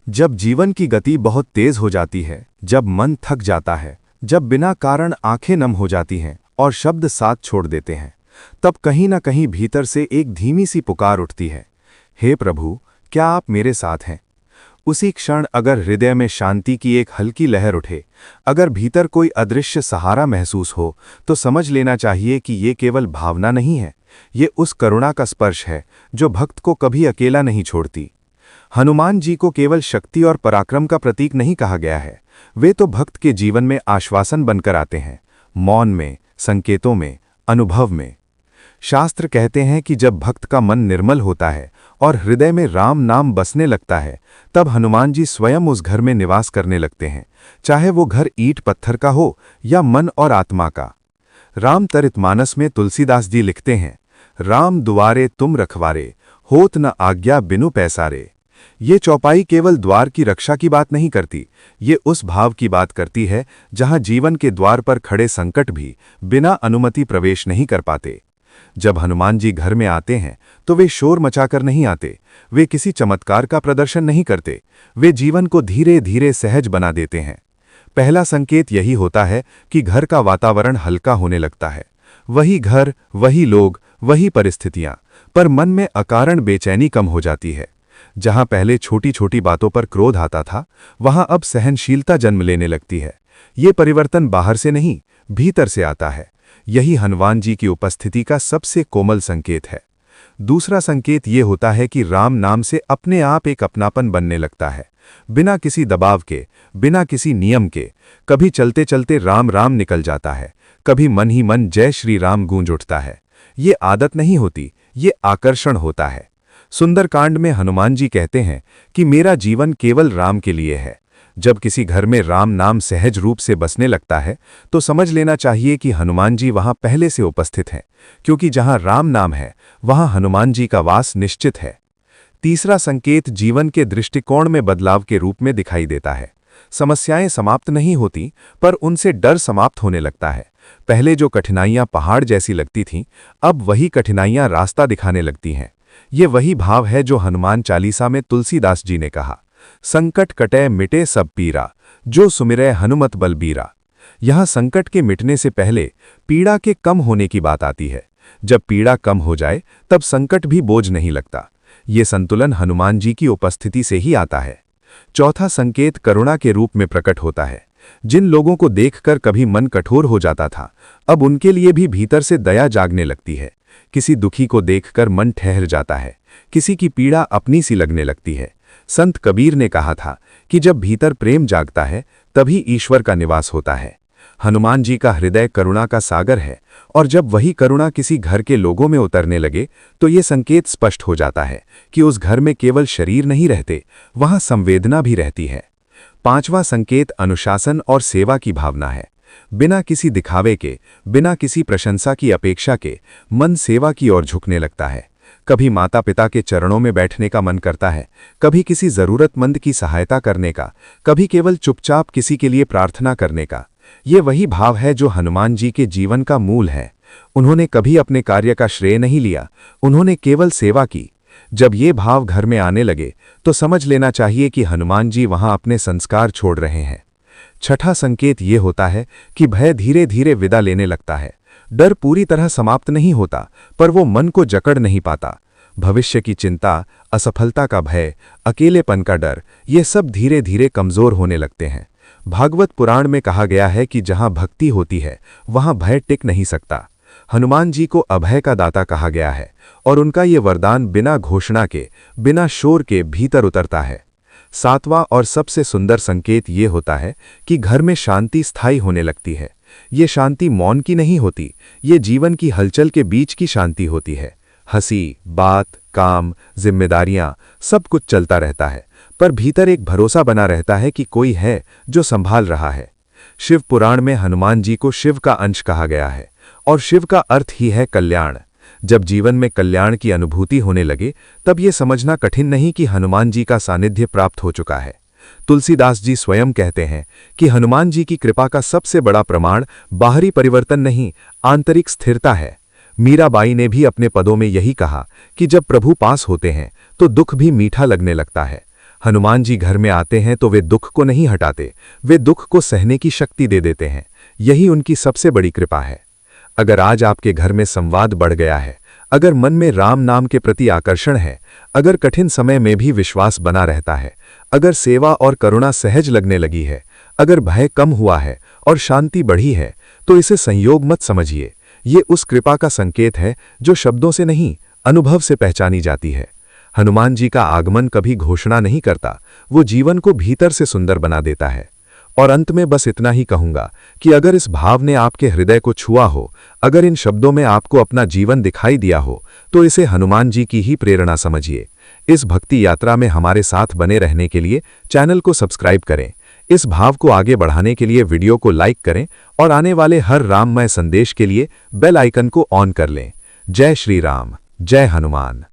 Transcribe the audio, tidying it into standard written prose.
जब जीवन की गति बहुत तेज हो जाती है, जब मन थक जाता है, जब बिना कारण आंखें नम हो जाती हैं और शब्द साथ छोड़ देते हैं, तब कहीं ना कहीं भीतर से एक धीमी सी पुकार उठती है, हे प्रभु, क्या आप मेरे साथ हैं? उसी क्षण अगर हृदय में शांति की एक हल्की लहर उठे, अगर भीतर कोई अदृश्य सहारा महसूस हो, तो समझ लेना चाहिए कि ये केवल भावना नहीं है, ये उस करुणा का स्पर्श है जो भक्त को कभी अकेला नहीं छोड़ती। हनुमान जी को केवल शक्ति और पराक्रम का प्रतीक नहीं कहा गया है, वे तो भक्त के जीवन में आश्वासन बनकर आते हैं, मौन में, संकेतों में, अनुभव में। शास्त्र कहते हैं कि जब भक्त का मन निर्मल होता है और हृदय में राम नाम बसने लगता है, तब हनुमान जी स्वयं उस घर में निवास करने लगते हैं, चाहे वो घर ईंट पत्थर का हो या मन और आत्मा का। रामचरितमानस में तुलसीदास जी लिखते हैं, राम दुआरे तुम रखवारे, होत न आज्ञा बिनु पैसारे। ये चौपाई केवल द्वार की रक्षा की बात नहीं करती, ये उस भाव की बात करती है जहां जीवन के द्वार पर खड़े संकट भी बिना अनुमति प्रवेश नहीं कर पाते। जब हनुमान जी घर में आते हैं तो वे शोर मचाकर नहीं आते, वे किसी चमत्कार का प्रदर्शन नहीं करते, वे जीवन को धीरे धीरे सहज बना देते हैं। पहला संकेत यही होता है कि घर का वातावरण हल्का होने लगता है। वही घर, वही लोग, वही परिस्थितियां, पर मन में अकारण बेचैनी कम हो जाती है। जहां पहले छोटी छोटी बातों पर क्रोध आता था, वहां अब सहनशीलता जन्म लेने लगती है। ये परिवर्तन बाहर से नहीं, भीतर से आता है। यही हनुमान जी की उपस्थिति का सबसे कोमल संकेत है। दूसरा संकेत ये होता है कि राम नाम से अपने आप एक अपनापन बनने लगता है, बिना किसी दबाव के, बिना किसी नियम के। कभी चलते चलते राम राम निकल जाता है, कभी मन ही मन जय श्री राम गूंज उठता है। ये आदत नहीं होती, ये आकर्षण होता है। सुंदरकांड में हनुमान जी कहते हैं कि मेरा जीवन केवल राम के लिए है। जब किसी घर में राम नाम सहज रूप से बसने लगता है, तो समझ लेना चाहिए कि हनुमान जी वहां पहले से उपस्थित हैं, क्योंकि जहां राम नाम है, वहां हनुमान जी का वास निश्चित है। तीसरा संकेत जीवन के दृष्टिकोण में बदलाव के रूप में दिखाई देता है। समस्याएं समाप्त नहीं होती, पर उनसे डर समाप्त होने लगता है। पहले जो कठिनाइयां पहाड़ जैसी लगती थीं, अब वही कठिनाइयां रास्ता दिखाने लगती हैं। ये वही भाव है जो हनुमान चालीसा में तुलसीदास जी ने कहा, संकट कटै मिटे सब पीरा, जो सुमिरै हनुमत बलबीरा। यहां संकट के मिटने से पहले पीड़ा के कम होने की बात आती है। जब पीड़ा कम हो जाए, तब संकट भी बोझ नहीं लगता। ये संतुलन हनुमान जी की उपस्थिति से ही आता है। चौथा संकेत करुणा के रूप में प्रकट होता है। जिन लोगों को देखकर कभी मन कठोर हो जाता था, अब उनके लिए भी भीतर से दया जागने लगती है। किसी दुखी को देखकर मन ठहर जाता है, किसी की पीड़ा अपनी सी लगने लगती है। संत कबीर ने कहा था कि जब भीतर प्रेम जागता है, तभी ईश्वर का निवास होता है। हनुमान जी का हृदय करुणा का सागर है, और जब वही करुणा किसी घर के लोगों में उतरने लगे, तो ये संकेत स्पष्ट हो जाता है कि उस घर में केवल शरीर नहीं रहते, वहां संवेदना भी रहती है। पांचवा संकेत अनुशासन और सेवा की भावना है। बिना किसी दिखावे के, बिना किसी प्रशंसा की अपेक्षा के, मन सेवा की ओर झुकने लगता है। कभी माता पिता के चरणों में बैठने का मन करता है, कभी किसी जरूरतमंद की सहायता करने का, कभी केवल चुपचाप किसी के लिए प्रार्थना करने का। ये वही भाव है जो हनुमान जी के जीवन का मूल है। उन्होंने कभी अपने कार्य का श्रेय नहीं लिया, उन्होंने केवल सेवा की। जब ये भाव घर में आने लगे, तो समझ लेना चाहिए कि हनुमान जी वहां अपने संस्कार छोड़ रहे हैं। छठा संकेत ये होता है कि भय धीरे धीरे विदा लेने लगता है। डर पूरी तरह समाप्त नहीं होता, पर वो मन को जकड़ नहीं पाता। भविष्य की चिंता, असफलता का भय, अकेलेपन का डर, ये सब धीरे धीरे कमजोर होने लगते हैं। भागवत पुराण में कहा गया है कि जहां भक्ति होती है, वहां भय टिक नहीं सकता। हनुमान जी को अभय का दाता कहा गया है, और उनका ये वरदान बिना घोषणा के, बिना शोर के भीतर उतरता है। सातवां और सबसे सुंदर संकेत ये होता है कि घर में शांति स्थायी होने लगती है। ये शांति मौन की नहीं होती, ये जीवन की हलचल के बीच की शांति होती है। हंसी, बात, काम, जिम्मेदारियां, सब कुछ चलता रहता है, पर भीतर एक भरोसा बना रहता है कि कोई है जो संभाल रहा है। शिव पुराण में हनुमान जी को शिव का अंश कहा गया है, और शिव का अर्थ ही है कल्याण। जब जीवन में कल्याण की अनुभूति होने लगे, तब ये समझना कठिन नहीं कि हनुमान जी का सानिध्य प्राप्त हो चुका है। तुलसीदास जी स्वयं कहते हैं कि हनुमान जी की कृपा का सबसे बड़ा प्रमाण बाहरी परिवर्तन नहीं, आंतरिक स्थिरता है। मीराबाई ने भी अपने पदों में यही कहा कि जब प्रभु पास होते हैं तो दुख भी मीठा लगने लगता है। हनुमान जी घर में आते हैं तो वे दुख को नहीं हटाते, वे दुख को सहने की शक्ति दे देते हैं। यही उनकी सबसे बड़ी कृपा है। अगर आज आपके घर में संवाद बढ़ गया है, अगर मन में राम नाम के प्रति आकर्षण है, अगर कठिन समय में भी विश्वास बना रहता है, अगर सेवा और करुणा सहज लगने लगी है, अगर भय कम हुआ है और शांति बढ़ी है, तो इसे संयोग मत समझिए। ये उस कृपा का संकेत है जो शब्दों से नहीं, अनुभव से पहचानी जाती है। हनुमान जी का आगमन कभी घोषणा नहीं करता, वो जीवन को भीतर से सुंदर बना देता है। और अंत में बस इतना ही कहूंगा कि अगर इस भाव ने आपके हृदय को छुआ हो, अगर इन शब्दों में आपको अपना जीवन दिखाई दिया हो, तो इसे हनुमान जी की ही प्रेरणा समझिए। इस भक्ति यात्रा में हमारे साथ बने रहने के लिए चैनल को सब्सक्राइब करें। इस भाव को आगे बढ़ाने के लिए वीडियो को लाइक करें और आने वाले हर राममय संदेश के लिए बेल आइकन को ऑन कर लें। जय श्री राम, जय हनुमान।